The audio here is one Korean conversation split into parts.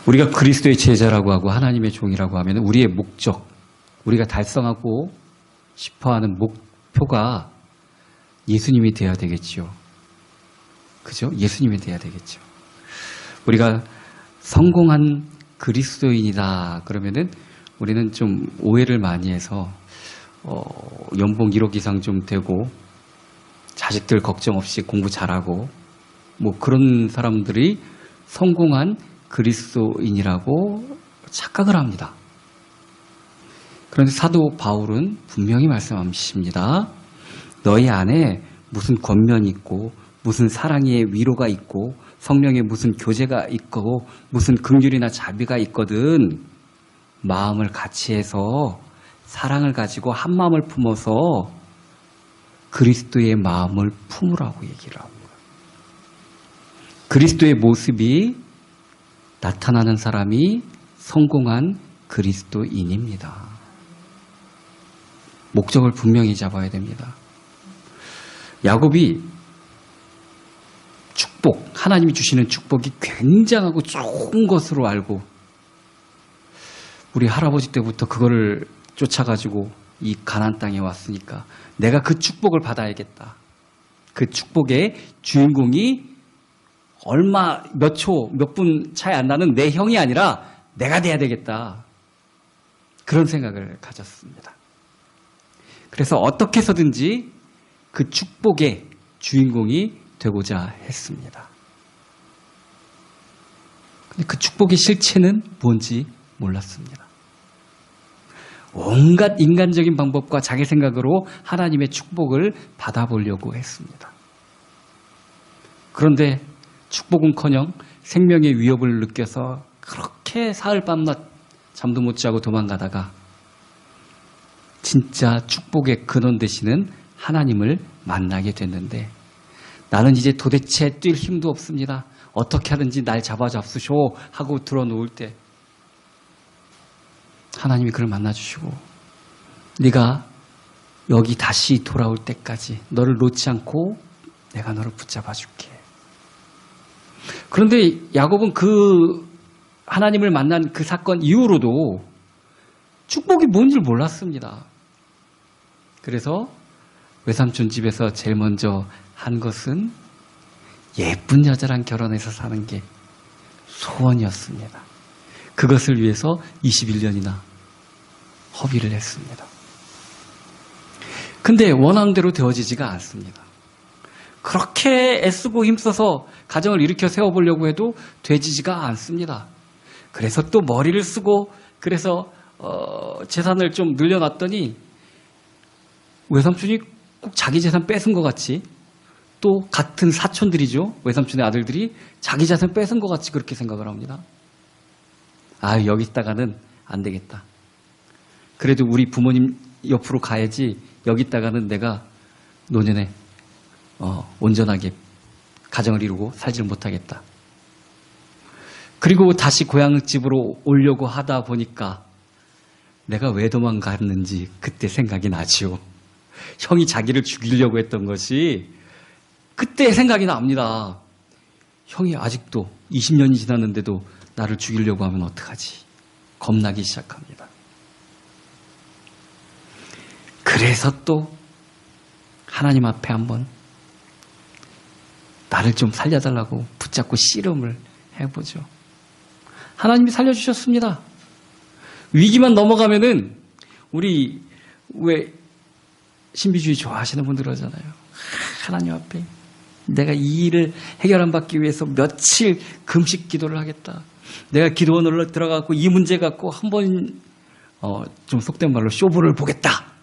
우리가 그리스도의 제자라고 하고 하나님의 종이라고 하면 우리의 목적, 우리가 달성하고 싶어하는 목표가 예수님이 되어야 되겠지요. 그죠? 예수님이 되어야 되겠죠. 우리가 성공한 그리스도인이다 그러면은 우리는 좀 오해를 많이 해서 연봉 1억 이상 좀 되고 자식들 걱정 없이 공부 잘하고 뭐 그런 사람들이 성공한 그리스도인이라고 착각을 합니다. 그런데 사도 바울은 분명히 말씀하십니다. 너희 안에 무슨 권면이 있고 무슨 사랑의 위로가 있고 성령의 무슨 교제가 있고 무슨 긍휼이나 자비가 있거든 마음을 같이 해서 사랑을 가지고 한 마음을 품어서 그리스도의 마음을 품으라고 얘기를 합니다. 그리스도의 모습이 나타나는 사람이 성공한 그리스도인입니다. 목적을 분명히 잡아야 됩니다. 야곱이 축복, 하나님이 주시는 축복이 굉장하고 좋은 것으로 알고 우리 할아버지 때부터 그거를 쫓아가지고 이 가나안 땅에 왔으니까 내가 그 축복을 받아야겠다. 그 축복의 주인공이 얼마 몇 초, 몇 분 차이 안 나는 내 형이 아니라 내가 돼야 되겠다. 그런 생각을 가졌습니다. 그래서 어떻게 해서든지 그 축복의 주인공이 되고자 했습니다. 근데 그 축복의 실체는 뭔지 몰랐습니다. 온갖 인간적인 방법과 자기 생각으로 하나님의 축복을 받아보려고 했습니다. 그런데 축복은커녕 생명의 위협을 느껴서 그렇게 사흘 밤낮 잠도 못 자고 도망가다가 진짜 축복의 근원 되시는 하나님을 만나게 됐는데 나는 이제 도대체 뛸 힘도 없습니다. 어떻게 하든지 날 잡아잡수쇼 하고 들어놓을 때 하나님이 그를 만나주시고 네가 여기 다시 돌아올 때까지 너를 놓지 않고 내가 너를 붙잡아 줄게. 그런데 야곱은 그 하나님을 만난 그 사건 이후로도 축복이 뭔지를 몰랐습니다. 그래서 외삼촌 집에서 제일 먼저 한 것은 예쁜 여자랑 결혼해서 사는 게 소원이었습니다. 그것을 위해서 21년이나 허비를 했습니다. 근데 원하는대로 되어지지가 않습니다. 그렇게 애쓰고 힘써서 가정을 일으켜 세워보려고 해도 되지지가 않습니다. 그래서 또 머리를 쓰고 그래서 재산을 좀 늘려놨더니 외삼촌이 꼭 자기 재산 뺏은 것 같이 또 같은 사촌들이죠. 외삼촌의 아들들이 자기 재산 뺏은 것 같이 그렇게 생각을 합니다. 아, 여기 있다가는 안 되겠다. 그래도 우리 부모님 옆으로 가야지 여기 있다가는 내가 노년에 온전하게 가정을 이루고 살지를 못하겠다. 그리고 다시 고향집으로 오려고 하다 보니까 내가 왜 도망갔는지 그때 생각이 나지요. 형이 자기를 죽이려고 했던 것이 그때 생각이 납니다. 형이 아직도 20년이 지났는데도 나를 죽이려고 하면 어떡하지? 겁나기 시작합니다. 그래서 또 하나님 앞에 한번 나를 좀 살려달라고 붙잡고 씨름을 해보죠. 하나님이 살려주셨습니다. 위기만 넘어가면은 우리 왜 신비주의 좋아하시는 분들 하잖아요. 하나님 앞에 내가 이 일을 해결 안 받기 위해서 며칠 금식 기도를 하겠다. 내가 기도원으로 들어가고 이 문제 갖고 한번 좀 속된 말로 쇼부를 보겠다.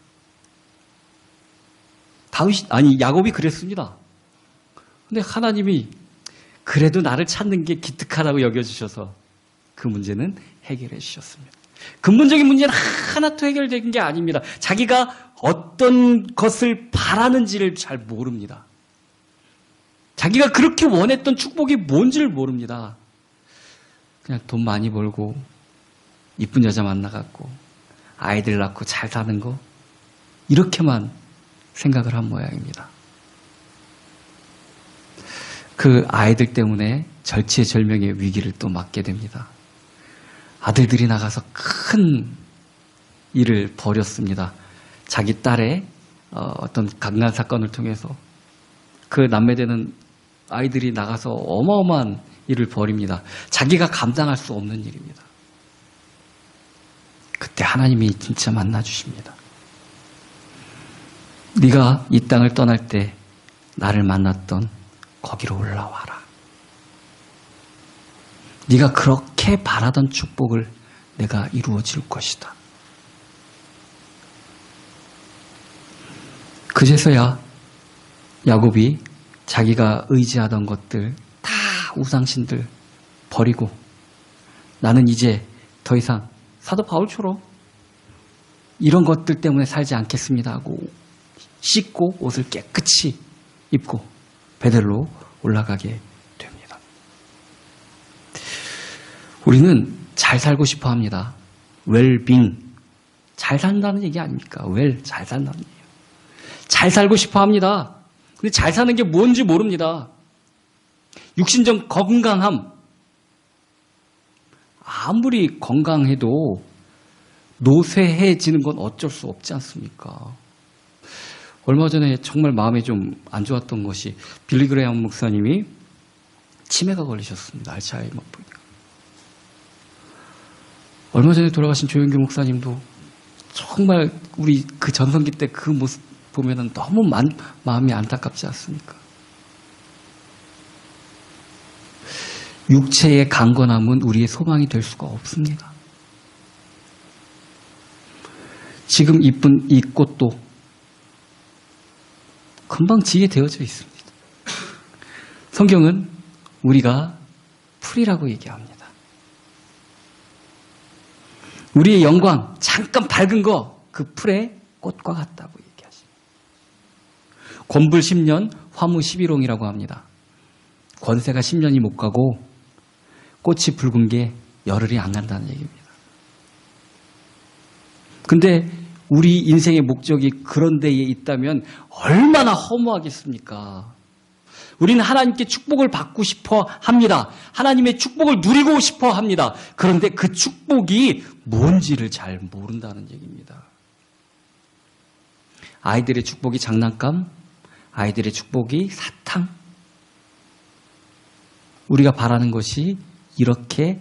야곱이 그랬습니다. 근데 하나님이 그래도 나를 찾는 게 기특하다고 여겨주셔서 그 문제는 해결해 주셨습니다. 근본적인 문제는 하나도 해결된 게 아닙니다. 자기가 어떤 것을 바라는지를 잘 모릅니다. 자기가 그렇게 원했던 축복이 뭔지를 모릅니다. 그냥 돈 많이 벌고 이쁜 여자 만나갖고 아이들 낳고 잘 사는 거 이렇게만 생각을 한 모양입니다. 그 아이들 때문에 절체절명의 위기를 또 맞게 됩니다. 아들들이 나가서 큰 일을 벌였습니다. 자기 딸의 어떤 강간 사건을 통해서 그 남매되는 아이들이 나가서 어마어마한 일을 벌입니다. 자기가 감당할 수 없는 일입니다. 그때 하나님이 진짜 만나주십니다. 네가 이 땅을 떠날 때 나를 만났던 거기로 올라와라. 네가 그렇게 바라던 축복을 내가 이루어 줄 것이다. 그제서야 야곱이 자기가 의지하던 것들 다 우상신들 버리고 나는 이제 더 이상 사도 바울처럼 이런 것들 때문에 살지 않겠습니다 하고 씻고 옷을 깨끗이 입고 베델로 올라가게 됩니다. 우리는 잘 살고 싶어 합니다. 웰빙, 잘 산다는 얘기 아닙니까? 잘 산다는 얘기예요. 잘 살고 싶어 합니다. 근데 잘 사는 게 뭔지 모릅니다. 육신적 건강함, 아무리 건강해도 노쇠해지는 건 어쩔 수 없지 않습니까? 얼마 전에 정말 마음이 좀 안 좋았던 것이 빌리 그레이엄 목사님이 치매가 걸리셨습니다. 알츠하이머병. 얼마 전에 돌아가신 조영규 목사님도 정말 우리 그 전성기 때 그 모습 보면은 너무 마음이 안타깝지 않습니까? 육체의 강건함은 우리의 소망이 될 수가 없습니다. 지금 이쁜 이 꽃도 금방 지게 되어져 있습니다. 성경은 우리가 풀이라고 얘기합니다. 우리의 영광, 잠깐 밝은 거, 그 풀의 꽃과 같다고 얘기하십니다. 권불 10년, 화무 11홍이라고 합니다. 권세가 10년이 못 가고 꽃이 붉은 게 열흘이 안 간다는 얘기입니다. 근데 우리 인생의 목적이 그런 데에 있다면 얼마나 허무하겠습니까? 우리는 하나님께 축복을 받고 싶어 합니다. 하나님의 축복을 누리고 싶어 합니다. 그런데 그 축복이 뭔지를 잘 모른다는 얘기입니다. 아이들의 축복이 장난감, 아이들의 축복이 사탕. 우리가 바라는 것이 이렇게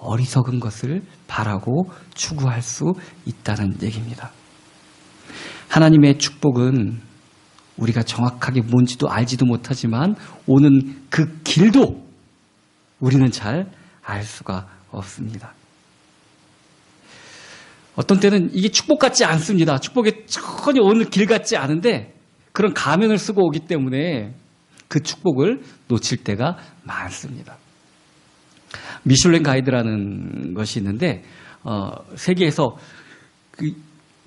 어리석은 것을 바라고 추구할 수 있다는 얘기입니다. 하나님의 축복은 우리가 정확하게 뭔지도 알지도 못하지만 오는 그 길도 우리는 잘 알 수가 없습니다. 어떤 때는 이게 축복 같지 않습니다. 축복이 전혀 오는 길 같지 않은데 그런 가면을 쓰고 오기 때문에 그 축복을 놓칠 때가 많습니다. 미슐랭 가이드라는 것이 있는데 세계에서 그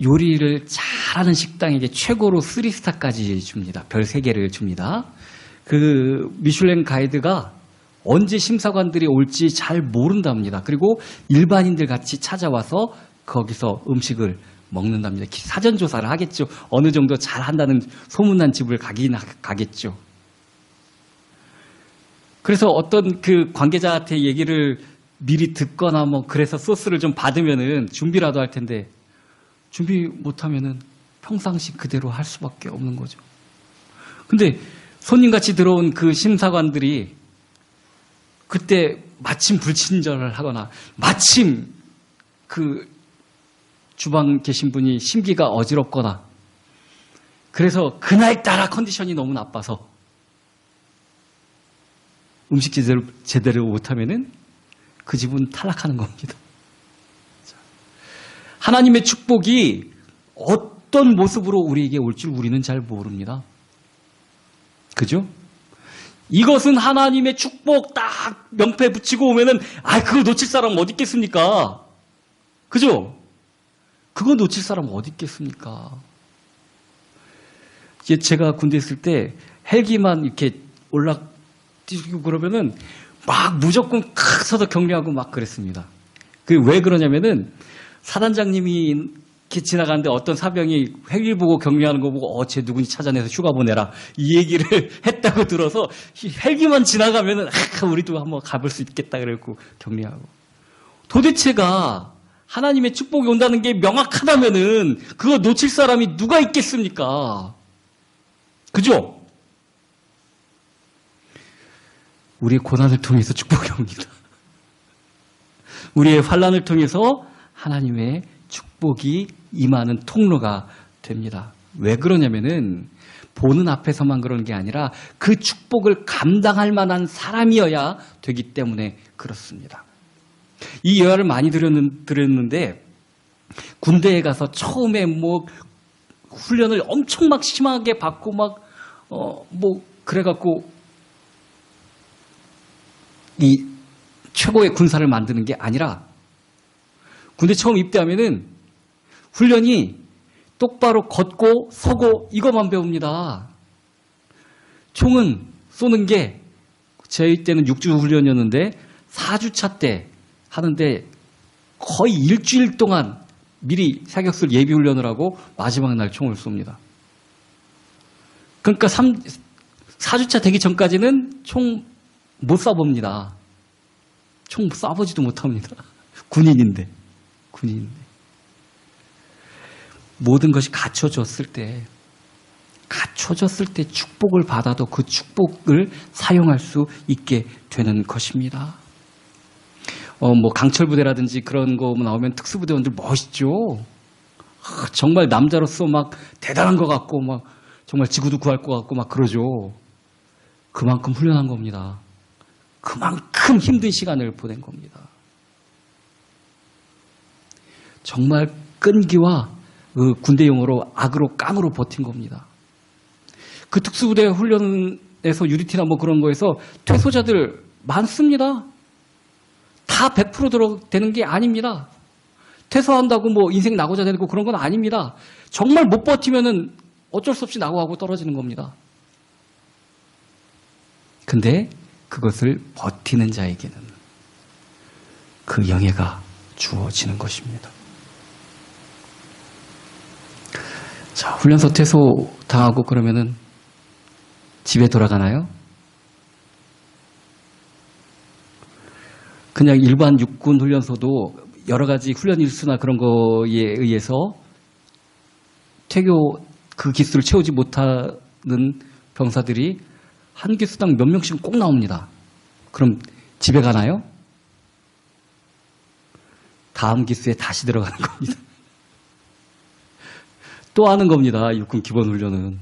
요리를 잘하는 식당에게 최고로 3스타까지 줍니다. 별 3개를 줍니다. 그 미슐랭 가이드가 언제 심사관들이 올지 잘 모른답니다. 그리고 일반인들 같이 찾아와서 거기서 음식을 먹는답니다. 사전 조사를 하겠죠. 어느 정도 잘한다는 소문난 집을 가긴 가겠죠. 그래서 어떤 그 관계자한테 얘기를 미리 듣거나 뭐 그래서 소스를 좀 받으면은 준비라도 할 텐데 준비 못하면은 평상시 그대로 할 수밖에 없는 거죠. 근데 손님같이 들어온 그 심사관들이 그때 마침 불친절을 하거나 마침 그 주방 계신 분이 심기가 어지럽거나 그래서 그날따라 컨디션이 너무 나빠서 음식 제대로 못하면은 그 집은 탈락하는 겁니다. 하나님의 축복이 어떤 모습으로 우리에게 올 줄 우리는 잘 모릅니다. 그죠? 이것은 하나님의 축복 딱 명패 붙이고 오면은 그거 놓칠 사람 어디 있겠습니까? 그죠? 그거 놓칠 사람 어디 있겠습니까? 제가 군대 있을 때 헬기만 이렇게 뛰고 그러면은 막 무조건 서서 격려하고 막 그랬습니다. 왜 그러냐면은 사단장님이 이렇게 지나가는데 어떤 사병이 헬기 보고 격려하는 거 보고 쟤 누군지 찾아내서 휴가 보내라 이 얘기를 했다고 들어서 헬기만 지나가면은 우리도 한번 가볼 수 있겠다 그랬고 격려하고 도대체가 하나님의 축복이 온다는 게 명확하다면은 그거 놓칠 사람이 누가 있겠습니까? 그죠? 우리의 고난을 통해서 축복이 옵니다. 우리의 환난을 통해서 하나님의 축복이 임하는 통로가 됩니다. 왜 그러냐면은 보는 앞에서만 그러는 게 아니라 그 축복을 감당할 만한 사람이어야 되기 때문에 그렇습니다. 이 예화를 많이 들었는데 군대에 가서 처음에 뭐 훈련을 엄청 막 심하게 받고 그래갖고 이 최고의 군사를 만드는 게 아니라 군대 처음 입대하면은 훈련이 똑바로 걷고 서고 이것만 배웁니다. 총은 쏘는 게 저희 때는 6주 훈련이었는데 4주차 때 하는데 거의 일주일 동안 미리 사격술 예비 훈련을 하고 마지막 날 총을 쏩니다. 그러니까 4주차 되기 전까지는 총 못 쏴봅니다. 총 쏴보지도 못합니다. 군인인데. 모든 것이 갖춰졌을 때 축복을 받아도 그 축복을 사용할 수 있게 되는 것입니다. 강철부대라든지 그런 거 나오면 특수부대원들 멋있죠. 정말 남자로서 막 대단한 것 같고 막 정말 지구도 구할 것 같고 막 그러죠. 그만큼 훈련한 겁니다. 그만큼 힘든 시간을 보낸 겁니다. 정말 끈기와 그 군대 용어로 악으로 깡으로 버틴 겁니다. 그 특수부대 훈련에서 유리티나 뭐 그런 거에서 퇴소자들 많습니다. 다 100% 되는 게 아닙니다. 퇴소한다고 뭐 인생 낙오자 되고 그런 건 아닙니다. 정말 못 버티면은 어쩔 수 없이 낙오하고 떨어지는 겁니다. 근데 그것을 버티는 자에게는 그 영예가 주어지는 것입니다. 자, 훈련소 퇴소 당하고 그러면은 집에 돌아가나요? 그냥 일반 육군 훈련소도 여러 가지 훈련 일수나 그런 거에 의해서 퇴교 그 기수를 채우지 못하는 병사들이 한 기수당 몇 명씩은 꼭 나옵니다. 그럼 집에 가나요? 다음 기수에 다시 들어가는 겁니다. 또 하는 겁니다. 육군 기본훈련은.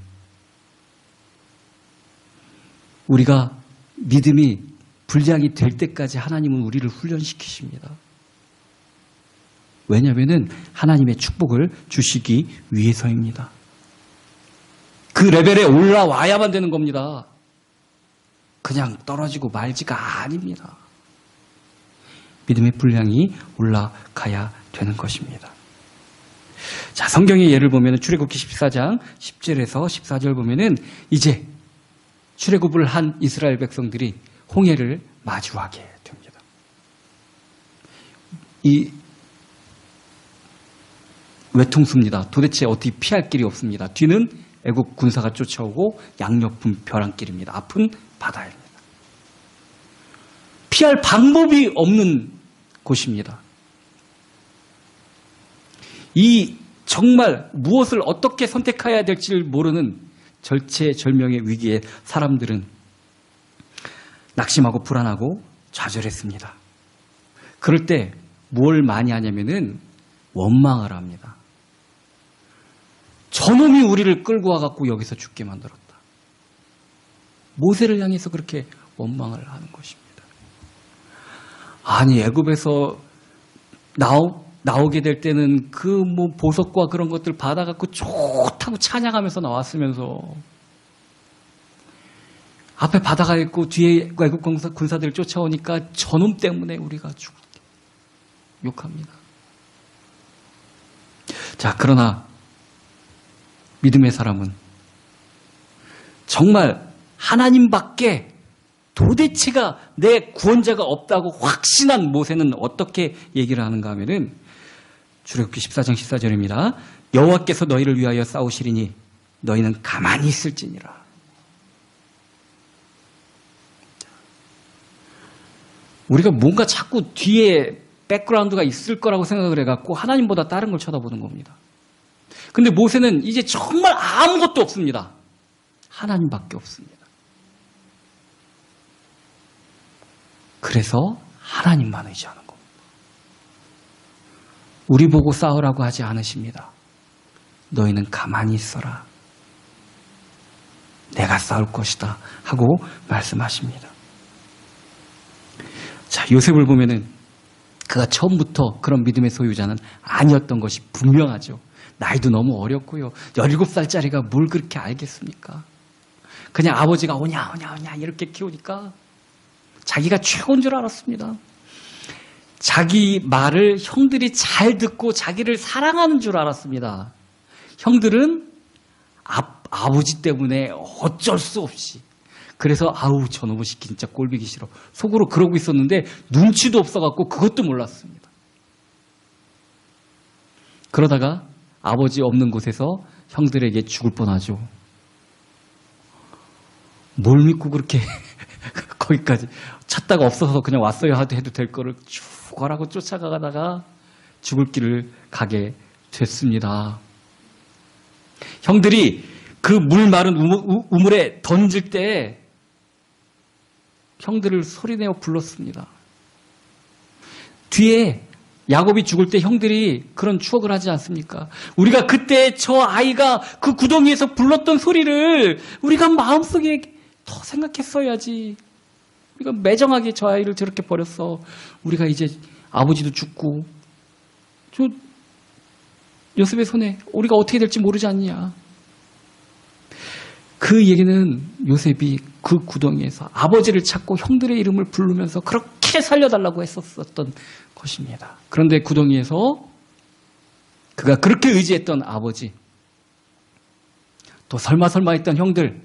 우리가 믿음이 불량이 될 때까지 하나님은 우리를 훈련시키십니다. 왜냐하면 하나님의 축복을 주시기 위해서입니다. 그 레벨에 올라와야만 되는 겁니다. 그냥 떨어지고 말지가 아닙니다. 믿음의 분량이 올라가야 되는 것입니다. 자, 성경의 예를 보면 출애굽기 14장 10절에서 14절 보면은 이제 출애굽을 한 이스라엘 백성들이 홍해를 마주하게 됩니다. 이 외통수입니다. 도대체 어떻게 피할 길이 없습니다. 뒤는 애국 군사가 쫓아오고 양옆은 벼랑길입니다. 앞은 바다입니다. 피할 방법이 없는 곳입니다. 이 정말 무엇을 어떻게 선택해야 될지를 모르는 절체절명의 위기에 사람들은 낙심하고 불안하고 좌절했습니다. 그럴 때 뭘 많이 하냐면은 원망을 합니다. 저놈이 우리를 끌고 와갖고 여기서 죽게 만들었다. 모세를 향해서 그렇게 원망을 하는 것입니다. 아니, 애굽에서 나오게 될 때는 그 뭐 보석과 그런 것들 받아갖고 좋다고 찬양하면서 나왔으면서 앞에 바다가 있고 뒤에 애국 군사들 쫓아오니까 저놈 때문에 우리가 죽을게 욕합니다. 자, 그러나 믿음의 사람은 정말 하나님밖에 도대체가 내 구원자가 없다고 확신한 모세는 어떻게 얘기를 하는가 하면은 출애굽기 14장 14절입니다. 여호와께서 너희를 위하여 싸우시리니 너희는 가만히 있을지니라. 우리가 뭔가 자꾸 뒤에 백그라운드가 있을 거라고 생각을 해갖고 하나님보다 다른 걸 쳐다보는 겁니다. 근데 모세는 이제 정말 아무것도 없습니다. 하나님밖에 없습니다. 그래서 하나님만 의지하는 겁니다. 우리 보고 싸우라고 하지 않으십니다. 너희는 가만히 있어라. 내가 싸울 것이다 하고 말씀하십니다. 자, 요셉을 보면은 그가 처음부터 그런 믿음의 소유자는 아니었던 것이 분명하죠. 나이도 너무 어렸고요. 17살짜리가 뭘 그렇게 알겠습니까? 그냥 아버지가 오냐 이렇게 키우니까 자기가 최고인 줄 알았습니다. 자기 말을 형들이 잘 듣고 자기를 사랑하는 줄 알았습니다. 형들은 아버지 때문에 어쩔 수 없이, 그래서 아우 저놈의 새끼 진짜 꼴보기 싫어 속으로 그러고 있었는데 눈치도 없어갖고 그것도 몰랐습니다. 그러다가 아버지 없는 곳에서 형들에게 죽을 뻔하죠. 뭘 믿고 그렇게 거기까지 찾다가 없어서 그냥 왔어야 해도 될 거를 쭉 가라고 쫓아가다가 죽을 길을 가게 됐습니다. 형들이 그 물 마른 우물에 던질 때 형들을 소리내어 불렀습니다. 뒤에 야곱이 죽을 때 형들이 그런 추억을 하지 않습니까? 우리가 그때 저 아이가 그 구덩이에서 불렀던 소리를 우리가 마음속에 더 생각했어야지. 우리가 매정하게 저 아이를 저렇게 버렸어. 우리가 이제 아버지도 죽고 저 요셉의 손에 우리가 어떻게 될지 모르지 않냐. 그 얘기는 요셉이 그 구덩이에서 아버지를 찾고 형들의 이름을 부르면서 그렇게 살려달라고 했었던 것입니다. 그런데 구덩이에서 그가 그렇게 의지했던 아버지, 또 설마 했던 형들,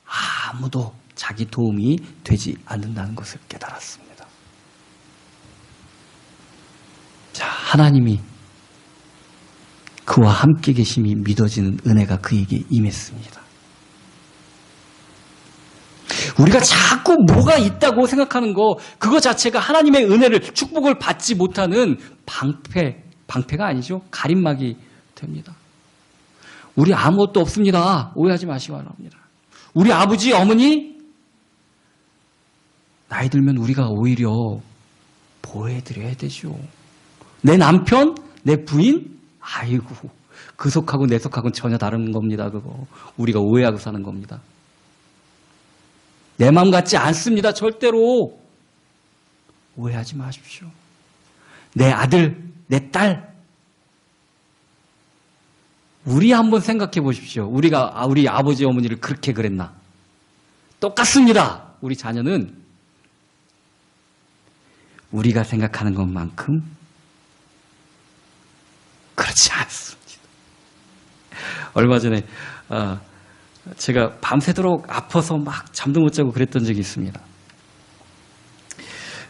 아무도 자기 도움이 되지 않는다는 것을 깨달았습니다. 자, 하나님이 그와 함께 계심이 믿어지는 은혜가 그에게 임했습니다. 우리가 자꾸 뭐가 있다고 생각하는 거, 그거 자체가 하나님의 은혜를, 축복을 받지 못하는 방패가 아니죠. 가림막이 됩니다. 우리 아무것도 없습니다. 오해하지 마시기 바랍니다. 우리 아버지, 어머니, 나이 들면 우리가 오히려 보호해드려야 되죠. 내 남편, 내 부인, 아이고, 그 속하고 내 속하고는 전혀 다른 겁니다. 그거 우리가 오해하고 사는 겁니다. 내 마음 같지 않습니다. 절대로 오해하지 마십시오. 내 아들, 내 딸, 우리 한번 생각해 보십시오. 우리 아버지 어머니를 그렇게 그랬나? 똑같습니다. 우리 자녀는 우리가 생각하는 것만큼 그렇지 않습니다. 얼마 전에 제가 밤새도록 아파서 막 잠도 못 자고 그랬던 적이 있습니다.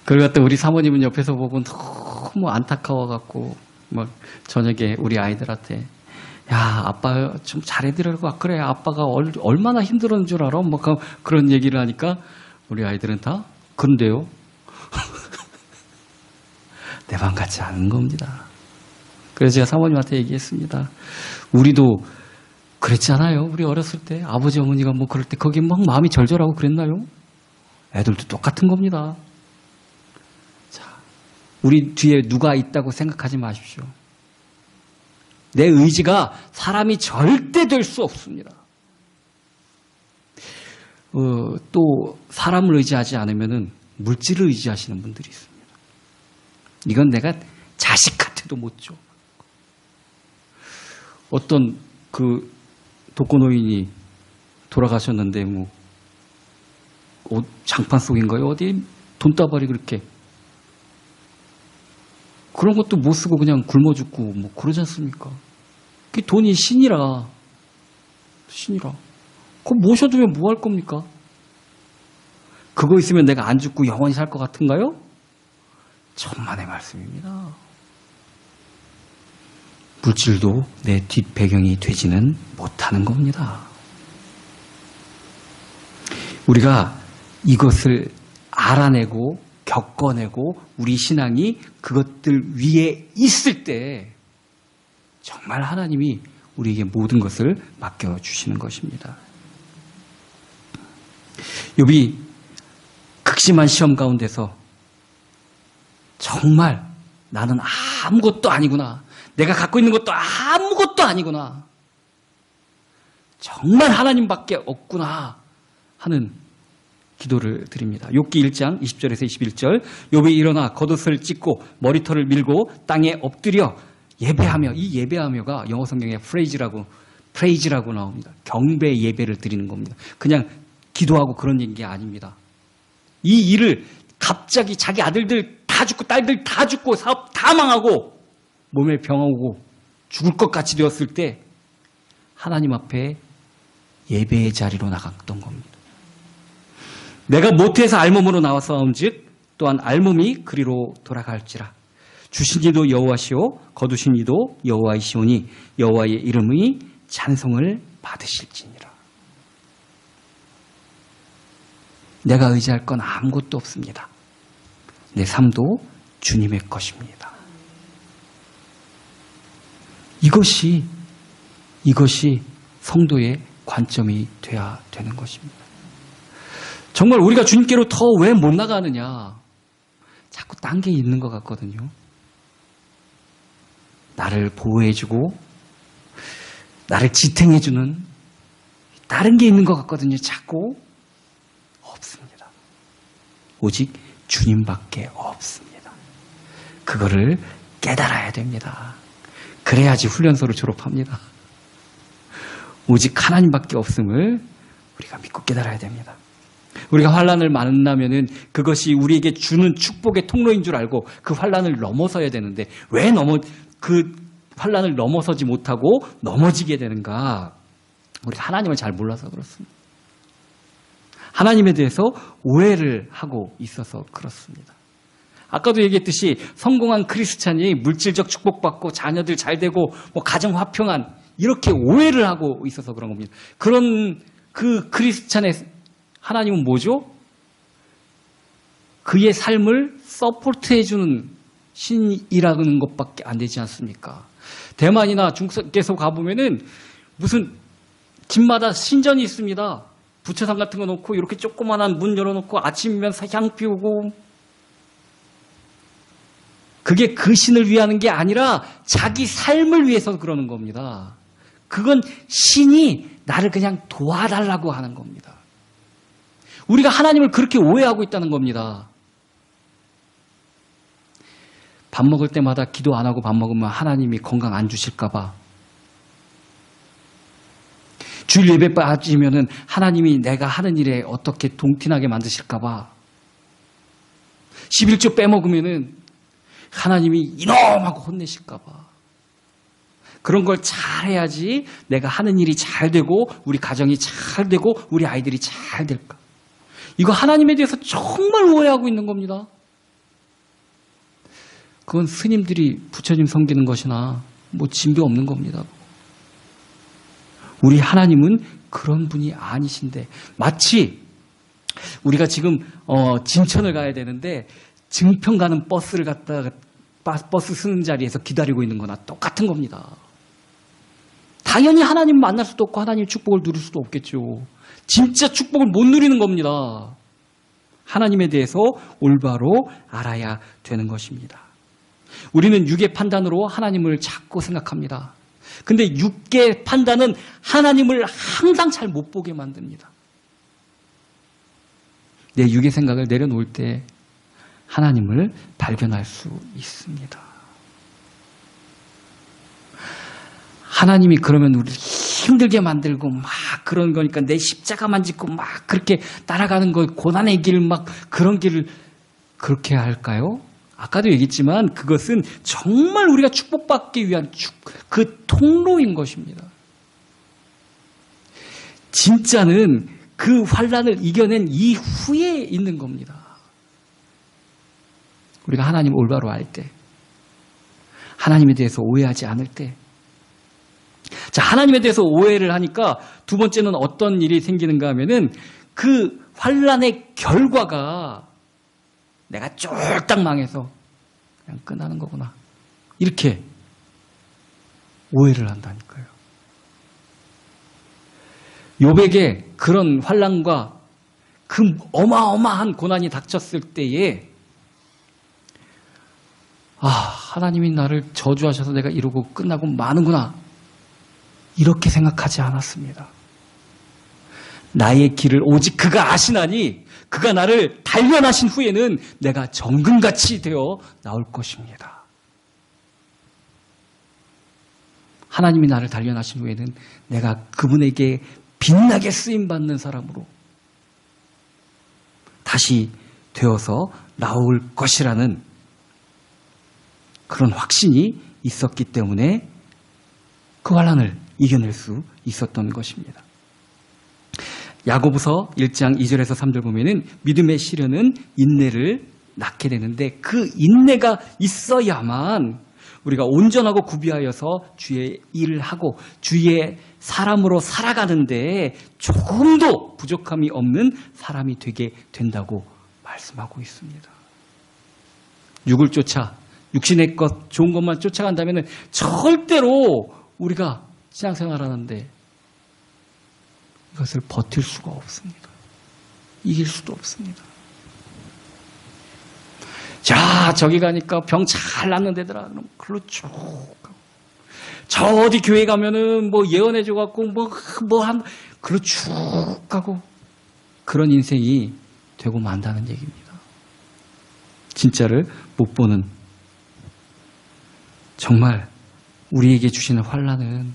그걸 갖다 우리 사모님은 옆에서 보고 너무 안타까워갖고 막 저녁에 우리 아이들한테, 야, 아빠 좀 잘해드리라고. 그래, 아빠가 얼마나 힘들었는 줄 알아? 뭐 그런 얘기를 하니까 우리 아이들은 다 그런데요. 내 맘 같지 않은 겁니다. 그래서 제가 사모님한테 얘기했습니다. 우리도 그랬잖아요. 우리 어렸을 때 아버지 어머니가 뭐 그럴 때 거기 막 마음이 절절하고 그랬나요? 애들도 똑같은 겁니다. 자, 우리 뒤에 누가 있다고 생각하지 마십시오. 내 의지가 사람이 절대 될 수 없습니다. 또 사람을 의지하지 않으면은 물질을 의지하시는 분들이 있습니다. 이건 내가 자식한테도 못 줘. 어떤 그 독거노인이 돌아가셨는데 뭐 옷 장판 속인가요? 어디 돈다발이 그렇게, 그런 것도 못 쓰고 그냥 굶어 죽고 뭐 그러지 않습니까? 그 돈이 신이라. 그거 모셔두면 뭐 할 겁니까? 그거 있으면 내가 안 죽고 영원히 살 것 같은가요? 천만의 말씀입니다. 물질도 내 뒷배경이 되지는 못하는 겁니다. 우리가 이것을 알아내고 겪어내고 우리 신앙이 그것들 위에 있을 때 정말 하나님이 우리에게 모든 것을 맡겨주시는 것입니다. 욥이 극심한 시험 가운데서 정말 나는 아무것도 아니구나. 내가 갖고 있는 것도 아무것도 아니구나. 정말 하나님밖에 없구나 하는 기도를 드립니다. 욥기 1장 20절에서 21절 욥이 일어나 겉옷을 찢고 머리털을 밀고 땅에 엎드려 예배하며, 이 예배하며가 영어 성경에 프레이즈라고 나옵니다. 경배 예배를 드리는 겁니다. 그냥 기도하고 그런 게 아닙니다. 이 일을 갑자기 자기 아들들 다 죽고 딸들 다 죽고 사업 다 망하고 몸에 병 오고 죽을 것 같이 되었을 때 하나님 앞에 예배의 자리로 나갔던 겁니다. 내가 모태에서 알몸으로 나와서온즉 또한 알몸이 그리로 돌아갈지라. 주신 이도 여호와시오 거두신 이도 여호와이시오니 여호와의 이름이 찬송을 받으실지니라. 내가 의지할 건 아무것도 없습니다. 내 삶도 주님의 것입니다. 이것이 성도의 관점이 돼야 되는 것입니다. 정말 우리가 주님께로 더 왜 못 나가느냐? 자꾸 딴 게 있는 것 같거든요. 나를 보호해주고 나를 지탱해주는 다른 게 있는 것 같거든요. 자꾸 없습니다. 오직 주님밖에 없습니다. 그거를 깨달아야 됩니다. 그래야지 훈련소를 졸업합니다. 오직 하나님밖에 없음을 우리가 믿고 깨달아야 됩니다. 우리가 환난을 만나면은 그것이 우리에게 주는 축복의 통로인 줄 알고 그 환난을 넘어서야 되는데 왜 그 환난을 넘어서지 못하고 넘어지게 되는가? 우리가 하나님을 잘 몰라서 그렇습니다. 하나님에 대해서 오해를 하고 있어서 그렇습니다. 아까도 얘기했듯이 성공한 크리스찬이 물질적 축복받고 자녀들 잘 되고 뭐 가정 화평한 이렇게 오해를 하고 있어서 그런 겁니다. 그런 그 크리스찬의 하나님은 뭐죠? 그의 삶을 서포트해주는 신이라는 것밖에 안 되지 않습니까? 대만이나 중국에서 가보면은 무슨 집마다 신전이 있습니다. 부처상 같은 거 놓고 이렇게 조그만한 문 열어놓고 아침이면 향 피우고 그게 그 신을 위하는 게 아니라 자기 삶을 위해서 그러는 겁니다. 그건 신이 나를 그냥 도와달라고 하는 겁니다. 우리가 하나님을 그렇게 오해하고 있다는 겁니다. 밥 먹을 때마다 기도 안 하고 밥 먹으면 하나님이 건강 안 주실까 봐. 주일 예배 빠지면은 하나님이 내가 하는 일에 어떻게 동티나게 만드실까 봐. 11조 빼먹으면은 하나님이 이놈하고 혼내실까 봐. 그런 걸 잘해야지 내가 하는 일이 잘 되고 우리 가정이 잘 되고 우리 아이들이 잘 될까. 이거 하나님에 대해서 정말 오해하고 있는 겁니다. 그건 스님들이 부처님 섬기는 것이나 뭐 진배 없는 겁니다. 우리 하나님은 그런 분이 아니신데 마치 우리가 지금 진천을 가야 되는데 증평 가는 버스를 갖다가 버스 쓰는 자리에서 기다리고 있는 거나 똑같은 겁니다. 당연히 하나님 만날 수도 없고 하나님 축복을 누릴 수도 없겠죠. 진짜 축복을 못 누리는 겁니다. 하나님에 대해서 올바로 알아야 되는 것입니다. 우리는 육의 판단으로 하나님을 자꾸 생각합니다. 근데 육의 판단은 하나님을 항상 잘 못 보게 만듭니다. 내 육의 생각을 내려놓을 때 하나님을 발견할 수 있습니다. 하나님이 그러면 우리를 힘들게 만들고 막 그런 거니까 내 십자가만 짓고 막 그렇게 따라가는 거 고난의 길 막 그런 길을 그렇게 할까요? 아까도 얘기했지만 그것은 정말 우리가 축복받기 위한 그 통로인 것입니다. 진짜는 그 환난을 이겨낸 이후에 있는 겁니다. 우리가 하나님 올바로 알 때, 하나님에 대해서 오해하지 않을 때, 자, 하나님에 대해서 오해를 하니까 두 번째는 어떤 일이 생기는가 하면은 그 환난의 결과가 내가 쫄딱 망해서 그냥 끝나는 거구나. 이렇게 오해를 한다니까요. 욥에게 그런 환난과 그 어마어마한 고난이 닥쳤을 때에 하나님이 나를 저주하셔서 내가 이러고 끝나고 마는구나. 이렇게 생각하지 않았습니다. 나의 길을 오직 그가 아시나니 그가 나를 단련하신 후에는 내가 정금같이 되어 나올 것입니다. 하나님이 나를 단련하신 후에는 내가 그분에게 빛나게 쓰임받는 사람으로 다시 되어서 나올 것이라는 그런 확신이 있었기 때문에 그 환난을 이겨낼 수 있었던 것입니다. 야고보서 1장 2절에서 3절 보면은 믿음의 시련은 인내를 낳게 되는데 그 인내가 있어야만 우리가 온전하고 구비하여서 주의 일을 하고 주의 사람으로 살아가는데 조금도 부족함이 없는 사람이 되게 된다고 말씀하고 있습니다. 육을 쫓아 육신의 것 좋은 것만 쫓아간다면 절대로 우리가 신앙생활하는데 이것을 버틸 수가 없습니다. 이길 수도 없습니다. 자, 저기 가니까 병 잘 낫는 데더라. 그럼 글로 쭉 가고. 저 어디 교회 가면은 뭐 예언해줘갖고 글로 쭉 가고. 그런 인생이 되고 만다는 얘기입니다. 진짜를 못 보는. 정말 우리에게 주시는 환난은,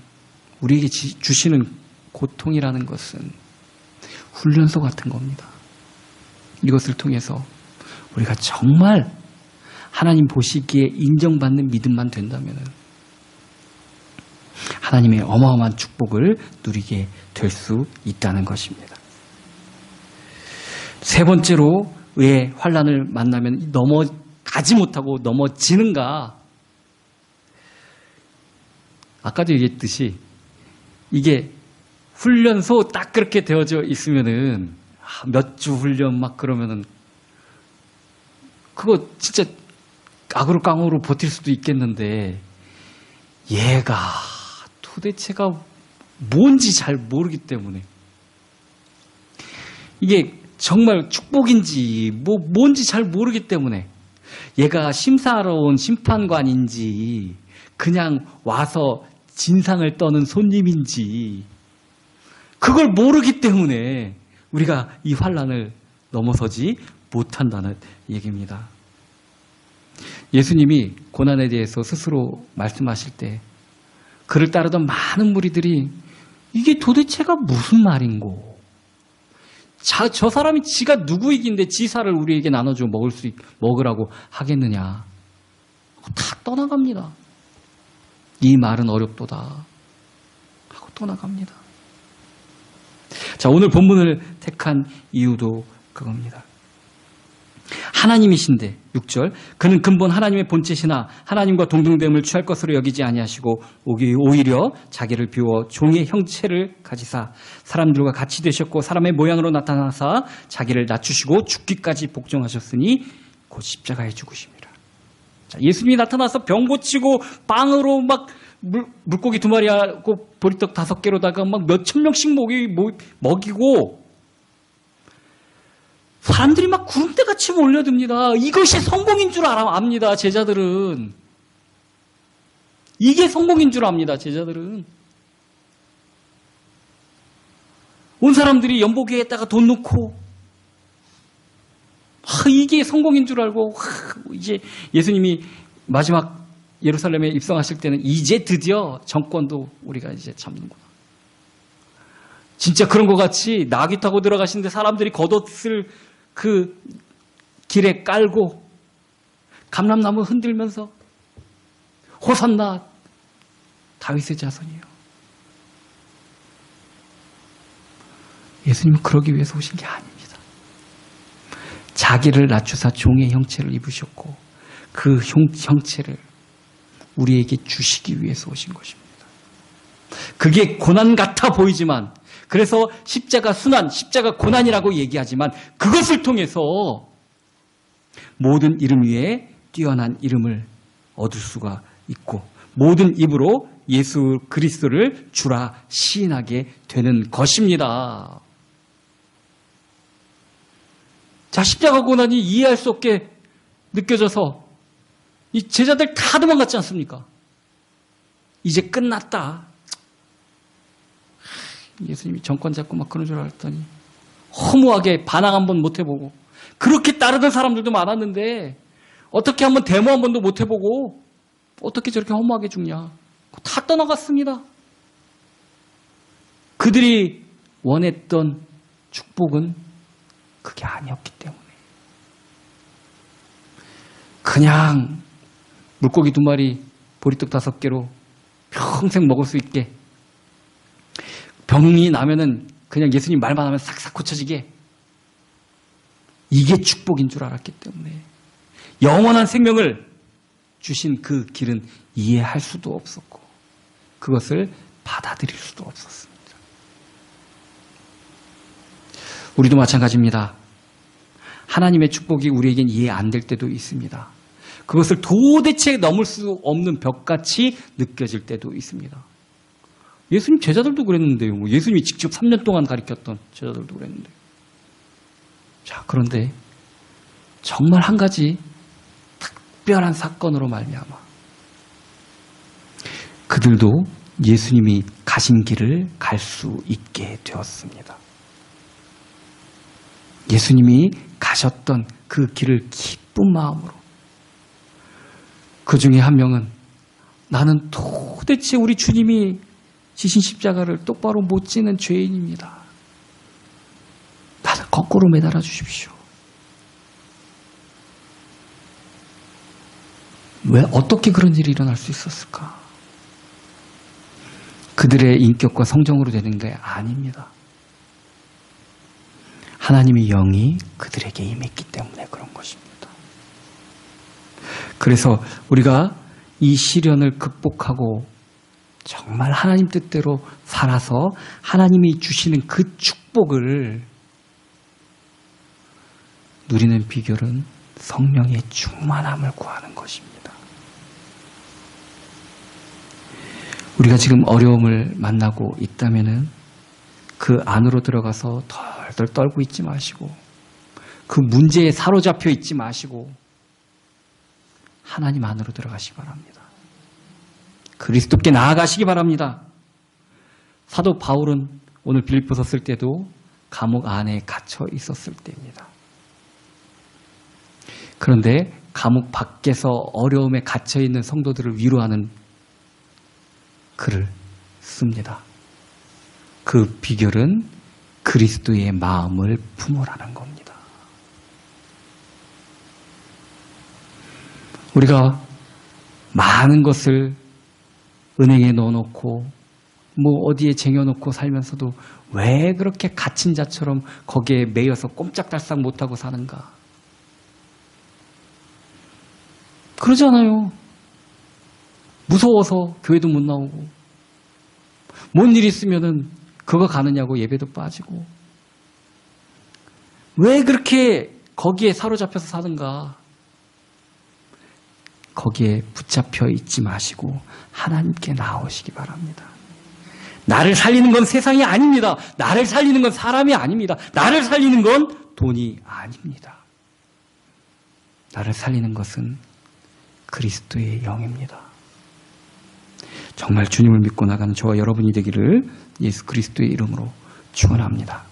우리에게 주시는 고통이라는 것은 훈련소 같은 겁니다. 이것을 통해서 우리가 정말 하나님 보시기에 인정받는 믿음만 된다면 하나님의 어마어마한 축복을 누리게 될 수 있다는 것입니다. 세 번째로 왜 환난을 만나면 넘어가지 못하고 넘어지는가? 아까도 얘기했듯이 이게 훈련소 딱 그렇게 되어져 있으면은 몇 주 훈련 막 그러면은 그거 진짜 악으로 깡으로 버틸 수도 있겠는데 얘가 도대체가 뭔지 잘 모르기 때문에 이게 정말 축복인지 뭔지 잘 모르기 때문에 얘가 심사하러 온 심판관인지 그냥 와서 진상을 떠는 손님인지 그걸 모르기 때문에 우리가 이 환난을 넘어서지 못한다는 얘기입니다. 예수님이 고난에 대해서 스스로 말씀하실 때 그를 따르던 많은 무리들이 이게 도대체가 무슨 말인고? 저 사람이 지가 누구이긴데 지사를 우리에게 나눠주고 먹으라고 하겠느냐? 다 떠나갑니다. 이 말은 어렵도다 하고 떠나갑니다. 자, 오늘 본문을 택한 이유도 그겁니다. 하나님이신데 6절 그는 근본 하나님의 본체시나 하나님과 동등됨을 취할 것으로 여기지 아니하시고 오히려 자기를 비워 종의 형체를 가지사 사람들과 같이 되셨고 사람의 모양으로 나타나사 자기를 낮추시고 죽기까지 복종하셨으니 곧 십자가에 죽으심이라. 자, 예수님이 나타나서 병 고치고 빵으로 막 물고기 2마리하고 보리떡 5개로다가 막 몇천 명씩 먹이고 사람들이 막 구름대같이 몰려듭니다. 이것이 성공인 줄 압니다. 제자들은. 이게 성공인 줄 압니다. 제자들은. 온 사람들이 연보기에다가 돈 넣고 이게 성공인 줄 알고 이제 예수님이 마지막 예루살렘에 입성하실 때는 이제 드디어 정권도 우리가 이제 잡는구나. 진짜 그런 것 같이 나귀 타고 들어가시는데 사람들이 겉옷을 그 길에 깔고 감람나무 흔들면서 호산나 다윗의 자손이요. 예수님은 그러기 위해서 오신 게 아닙니다. 자기를 낮추사 종의 형체를 입으셨고 그 형체를 우리에게 주시기 위해서 오신 것입니다. 그게 고난 같아 보이지만 그래서 십자가 순환, 십자가 고난이라고 얘기하지만 그것을 통해서 모든 이름 위에 뛰어난 이름을 얻을 수가 있고 모든 입으로 예수 그리스도를 주라 시인하게 되는 것입니다. 자, 십자가 고난이 이해할 수 없게 느껴져서 이 제자들 다 도망갔지 않습니까? 이제 끝났다. 예수님이 정권 잡고 막 그런 줄 알았더니 허무하게 반항 한 번 못 해보고 그렇게 따르던 사람들도 많았는데 어떻게 한번 데모 한 번도 못 해보고 어떻게 저렇게 허무하게 죽냐. 다 떠나갔습니다. 그들이 원했던 축복은 그게 아니었기 때문에 그냥 물고기 2마리 보리떡 5개로 평생 먹을 수 있게 병이 나면은 그냥 예수님 말만 하면 싹싹 고쳐지게 이게 축복인 줄 알았기 때문에 영원한 생명을 주신 그 길은 이해할 수도 없었고 그것을 받아들일 수도 없었습니다. 우리도 마찬가지입니다. 하나님의 축복이 우리에겐 이해 안 될 때도 있습니다. 그것을 도대체 넘을 수 없는 벽같이 느껴질 때도 있습니다. 예수님 제자들도 그랬는데요. 예수님이 직접 3년 동안 가르쳤던 제자들도 그랬는데. 자, 그런데 정말 한 가지 특별한 사건으로 말미암아 그들도 예수님이 가신 길을 갈 수 있게 되었습니다. 예수님이 가셨던 그 길을 기쁜 마음으로 그 중에 한 명은 나는 도대체 우리 주님이 지신 십자가를 똑바로 못 지는 죄인입니다. 나를 거꾸로 매달아 주십시오. 왜 어떻게 그런 일이 일어날 수 있었을까? 그들의 인격과 성정으로 되는 게 아닙니다. 하나님의 영이 그들에게 임했기 때문에 그런 것입니다. 그래서 우리가 이 시련을 극복하고 정말 하나님 뜻대로 살아서 하나님이 주시는 그 축복을 누리는 비결은 성령의 충만함을 구하는 것입니다. 우리가 지금 어려움을 만나고 있다면은 그 안으로 들어가서 덜덜 떨고 있지 마시고 그 문제에 사로잡혀 있지 마시고 하나님 안으로 들어가시기 바랍니다. 그리스도께 나아가시기 바랍니다. 사도 바울은 오늘 빌립보서 쓸 때도 감옥 안에 갇혀 있었을 때입니다. 그런데 감옥 밖에서 어려움에 갇혀 있는 성도들을 위로하는 글을 씁니다. 그 비결은 그리스도의 마음을 품으라는 겁니다. 우리가 많은 것을 은행에 넣어놓고 뭐 어디에 쟁여놓고 살면서도 왜 그렇게 갇힌 자처럼 거기에 매여서 꼼짝달싹 못하고 사는가? 그러지 않아요. 무서워서 교회도 못 나오고 뭔 일 있으면은 그거 가느냐고 예배도 빠지고 왜 그렇게 거기에 사로잡혀서 사는가? 거기에 붙잡혀 있지 마시고 하나님께 나오시기 바랍니다. 나를 살리는 건 세상이 아닙니다. 나를 살리는 건 사람이 아닙니다. 나를 살리는 건 돈이 아닙니다. 나를 살리는 것은 그리스도의 영입니다. 정말 주님을 믿고 나가는 저와 여러분이 되기를 예수 그리스도의 이름으로 축원합니다.